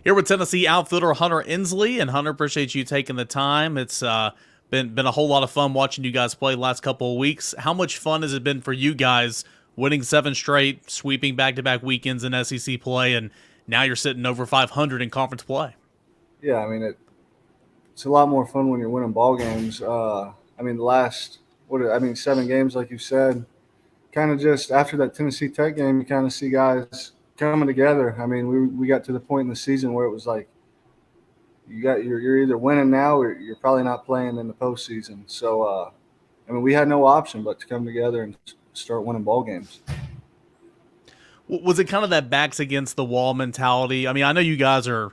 Here with Tennessee outfielder Hunter Ensley, and Hunter, appreciate you taking the time. It's been a whole lot of fun watching you guys play the last couple of weeks. How much fun has it been for you guys winning seven straight, sweeping back-to-back weekends in SEC play, and now you're sitting over 500 in conference play? Yeah, I mean it's a lot more fun when you're winning ball games. I mean the last 7 games, like you said, kind of just after that Tennessee Tech game, you kind of see guys coming together. I mean we got to the point in the season where it was like you're either winning now or you're probably not playing in the postseason. So I mean we had no option but to come together and start winning ball games. Was it kind of that backs against the wall mentality? I mean, I know you guys are,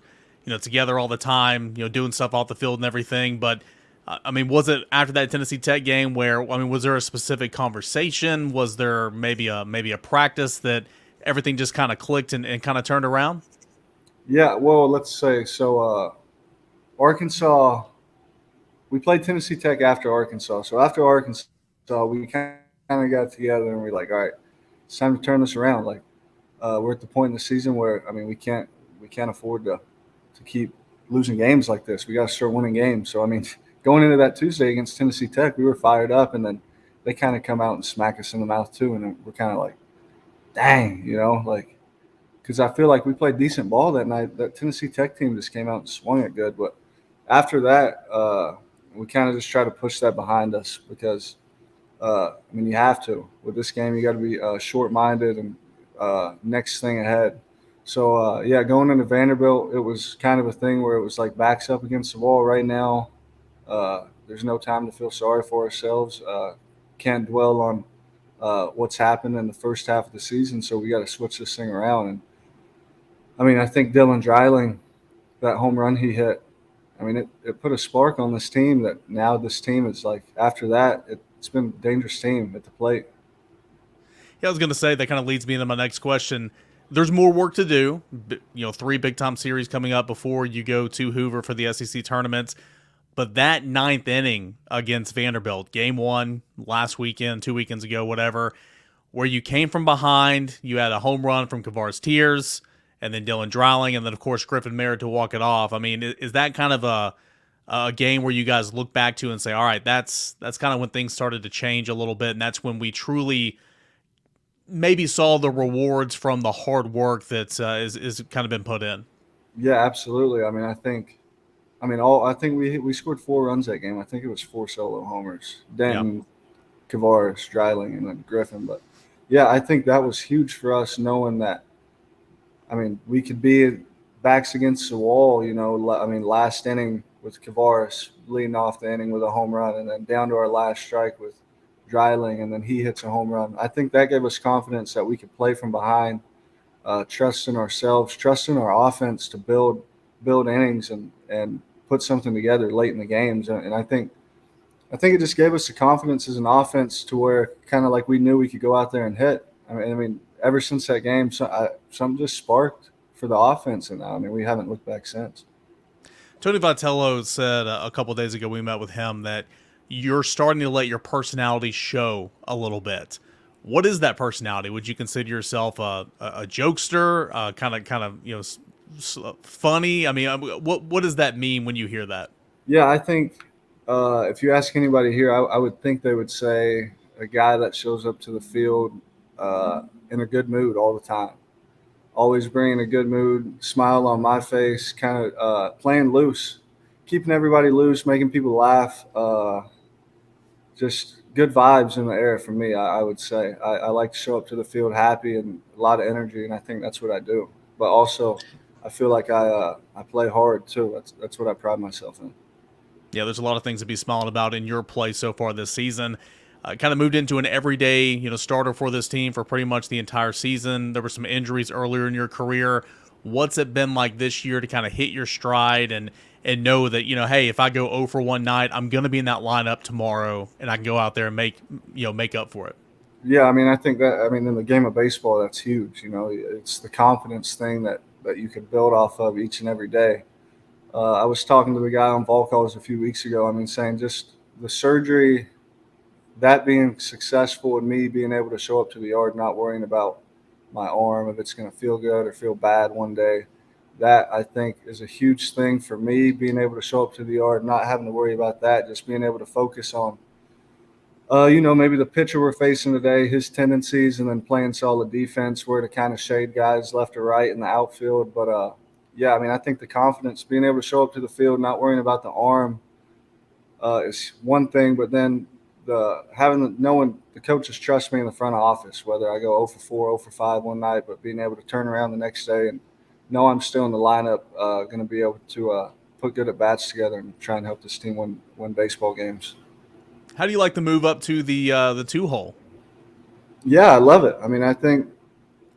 together all the time, doing stuff off the field and everything, but I mean, was it after that Tennessee Tech game where I mean, was there a specific conversation? Was there maybe a practice that everything just kind of clicked and kind of turned around? Yeah, well, let's say so. Arkansas, we played Tennessee Tech after Arkansas. So after Arkansas, we kind of got together and we're like, all right, it's time to turn this around. Like we're at the point in the season where I mean we can't afford to keep losing games like this. We got to start winning games. So I mean, going into that Tuesday against Tennessee Tech, we were fired up, and then they kind of come out and smack us in the mouth too, and then we're kind of like, dang, like because I feel like we played decent ball that night. That Tennessee Tech team just came out and swung it good, but after that, we kind of just try to push that behind us because I mean you have to with this game. You got to be short-minded and next thing ahead. So yeah, going into Vanderbilt, it was kind of a thing where it was like backs up against the wall right now. There's no time to feel sorry for ourselves. Can't dwell on what's happened in the first half of the season, so we got to switch this thing around. And I mean, I think Dylan Dreiling, that home run he hit, I mean, it put a spark on this team that now this team is like, after that, it's been a dangerous team at the plate. Yeah, I was going to say that kind of leads me into my next question. There's more work to do. Three big time series coming up before you go to Hoover for the SEC tournaments. But that ninth inning against Vanderbilt, game one last weekend, 2 weekends ago, whatever, where you came from behind, you had a home run from Kavares Tears, and then Dylan Dreiling, and then of course Griffin Merritt to walk it off. I mean, is that kind of a game where you guys look back to and say, all right, that's kind of when things started to change a little bit, and that's when we truly maybe saw the rewards from the hard work that is kind of been put in. Yeah, absolutely. I mean, I think we scored 4 runs that game. I think it was 4 solo homers. Yeah. Denton, Kavares, Dreiling, and then Griffin. But yeah, I think that was huge for us, knowing that. I mean, we could be backs against the wall. I mean, last inning with Kavares leading off the inning with a home run, and then down to our last strike with Dreiling, and then he hits a home run. I think that gave us confidence that we could play from behind, trust in ourselves, trust in our offense to build innings and put something together late in the games. And I think it just gave us the confidence as an offense to where kind of like we knew we could go out there and hit. I mean, ever since that game, something just sparked for the offense, and I mean, we haven't looked back since. Tony Vitello said a couple of days ago we met with him that you're starting to let your personality show a little bit. What is that personality? Would you consider yourself a jokester, kind of funny? I mean, what does that mean when you hear that? Yeah, I think if you ask anybody here, I would think they would say a guy that shows up to the field in a good mood all the time, always bringing a good mood, smile on my face, kind of playing loose, keeping everybody loose, making people laugh. Just good vibes in the air for me. I would say I like to show up to the field happy and a lot of energy, and I think that's what I do. But also, I feel like I play hard too. That's what I pride myself in. Yeah, there's a lot of things to be smiling about in your play so far this season. Kind of moved into an everyday, starter for this team for pretty much the entire season. There were some injuries earlier in your career. What's it been like this year to kind of hit your stride and know that hey, if I go 0 for one night, I'm going to be in that lineup tomorrow, and I can go out there and make up for it. Yeah, I mean, I think that I mean in the game of baseball, that's huge. It's the confidence thing that you can build off of each and every day. I was talking to the guy on Volquest a few weeks ago. I mean, saying just the surgery, that being successful, and me being able to show up to the yard, not worrying about my arm if it's going to feel good or feel bad one day. that I think is a huge thing for me, being able to show up to the yard, not having to worry about that, just being able to focus on, maybe the pitcher we're facing today, his tendencies, and then playing solid defense, where to kind of shade guys left or right in the outfield. But yeah, I mean, I think the confidence, being able to show up to the field, not worrying about the arm, is one thing. But then knowing the coaches trust me in the front office, whether I go 0 for 4, 0 for 5 one night, but being able to turn around the next day and know I'm still in the lineup, going to be able to put good at bats together and try and help this team win baseball games. How do you like the move up to the 2-hole? Yeah, I love it. I mean, I think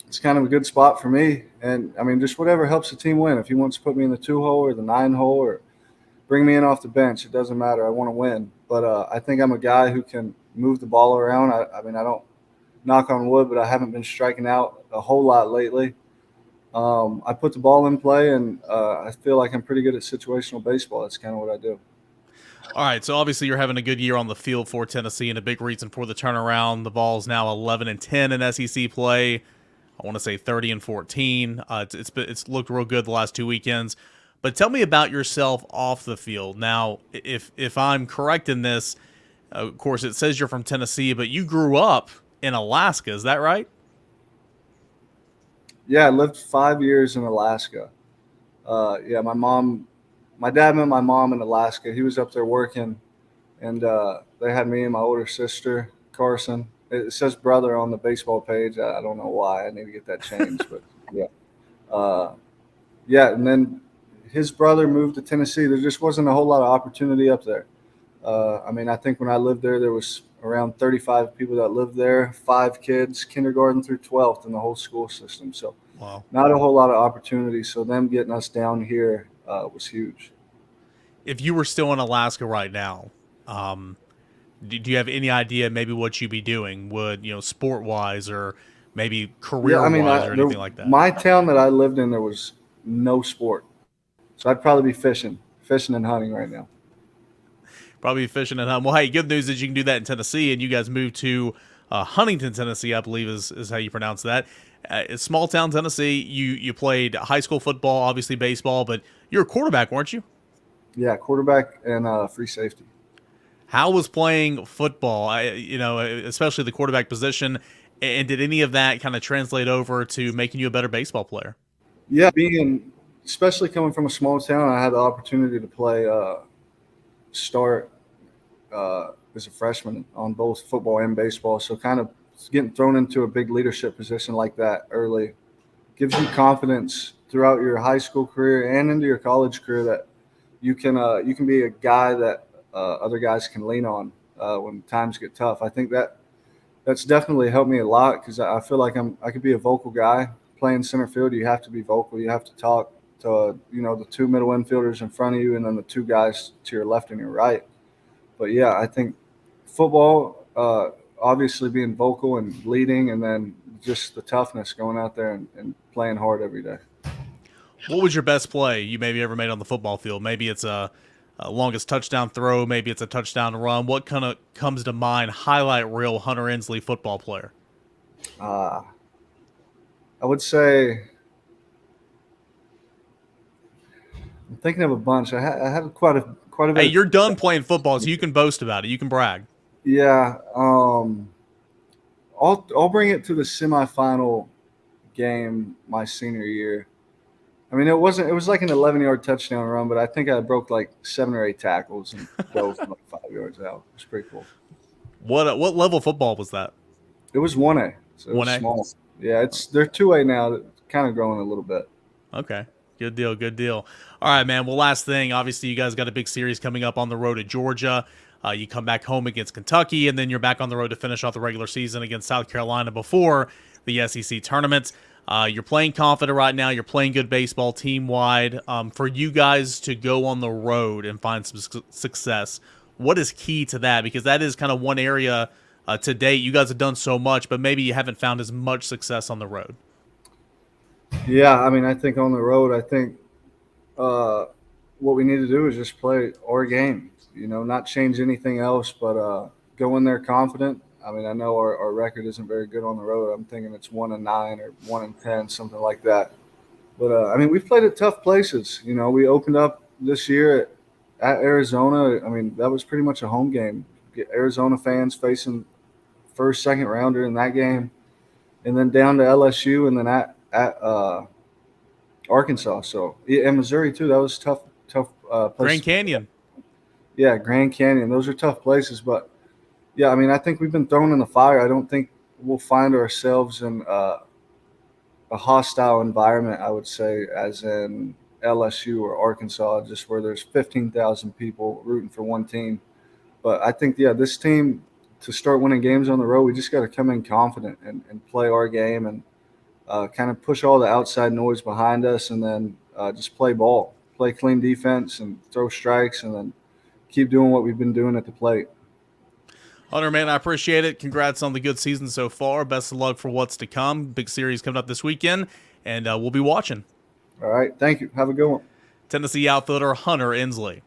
it's kind of a good spot for me. And I mean, just whatever helps the team win. If he wants to put me in the 2-hole or the 9-hole or bring me in off the bench, it doesn't matter. I want to win. But I think I'm a guy who can move the ball around. I mean, I don't knock on wood, but I haven't been striking out a whole lot lately. I put the ball in play, and I feel like I'm pretty good at situational baseball. That's kind of what I do. All right, so obviously you're having a good year on the field for Tennessee, and a big reason for the turnaround. The Vols now 11-10 in SEC play. I want to say 30-14. It's looked real good the last 2 weekends. But tell me about yourself off the field. Now, if I'm correct in this, of course it says you're from Tennessee, but you grew up in Alaska. Is that right? Yeah, I lived 5 years in Alaska. Yeah, my dad met my mom in Alaska. He was up there working, and they had me and my older sister, Carson. It says brother on the baseball page. I don't know why. I need to get that changed, but yeah. Yeah, and then his brother moved to Tennessee. There just wasn't a whole lot of opportunity up there. I mean, I think when I lived there was around 35 people that lived there, 5 kids, kindergarten through 12th in the whole school system. So Wow. not a whole lot of opportunity. So them getting us down here was huge. If you were still in Alaska right now, do you have any idea maybe what you'd be doing? Would, sport-wise or maybe Yeah, I mean, career-wise or anything like that? my town that I lived in, there was no sport. So I'd probably be fishing and hunting right now. Probably fishing at home. Well, hey, good news is you can do that in Tennessee, and you guys moved to Huntington, Tennessee, I believe is how you pronounce that. It's small town Tennessee. You played high school football, obviously baseball, but you're a quarterback, weren't you? Yeah, quarterback and free safety. How was playing football? Especially the quarterback position, and did any of that kind of translate over to making you a better baseball player? Yeah, especially coming from a small town, I had the opportunity to play start as a freshman on both football and baseball. So kind of getting thrown into a big leadership position like that early gives you confidence throughout your high school career and into your college career that you can be a guy that other guys can lean on when times get tough. I think that's definitely helped me a lot because I feel like I could be a vocal guy playing center field. You have to be vocal. You have to talk to the 2 middle infielders in front of you and then the 2 guys to your left and your right. But yeah, I think football, obviously being vocal and leading, and then just the toughness going out there and playing hard every day. What was your best play you maybe ever made on the football field? Maybe it's a longest touchdown throw. Maybe it's a touchdown run. What kind of comes to mind? Highlight reel Hunter Ensley football player. I would say I'm thinking of a bunch. I had quite a bit. Hey, you're done playing football, so you can boast about it. You can brag. Yeah. I'll bring it to the semifinal game my senior year. I mean, it was like an 11-yard touchdown run, but I think I broke like 7 or 8 tackles and dove from like 5 yards out. It was pretty cool. What level of football was that? It was 1A, so it was 1A? small. Yeah, they're 2A now. Kind of growing a little bit. Okay. Good deal. Good deal. All right, man. Well, last thing, obviously, you guys got a big series coming up on the road at Georgia. You come back home against Kentucky, and then you're back on the road to finish off the regular season against South Carolina before the SEC tournament. You're playing confident right now. You're playing good baseball team-wide. For you guys to go on the road and find some success, what is key to that? Because that is kind of one area to date. You guys have done so much, but maybe you haven't found as much success on the road. Yeah, I mean, I think on the road, what we need to do is just play our game, not change anything else, but go in there confident. I mean, I know our record isn't very good on the road. I'm thinking it's 1-9 or 1-10, something like that. But I mean, we've played at tough places. You know, we opened up this year at Arizona. I mean, that was pretty much a home game. Get Arizona fans facing first, second rounder in that game, and then down to LSU, and then at Arkansas. So yeah, and Missouri too. That was tough places. Grand Canyon. Yeah, Grand Canyon. Those are tough places, but yeah, I mean, I think we've been thrown in the fire. I don't think we'll find ourselves in a hostile environment, I would say, as in LSU or Arkansas, just where there's 15,000 people rooting for one team. But I think, yeah, this team, to start winning games on the road, we just got to come in confident and play our game and kind of push all the outside noise behind us, and then just play ball, play clean defense and throw strikes, and then keep doing what we've been doing at the plate. Hunter, man, I appreciate it. Congrats on the good season so far. Best of luck for what's to come. Big series coming up this weekend, and we'll be watching. All right. Thank you. Have a good one. Tennessee outfielder Hunter Ensley.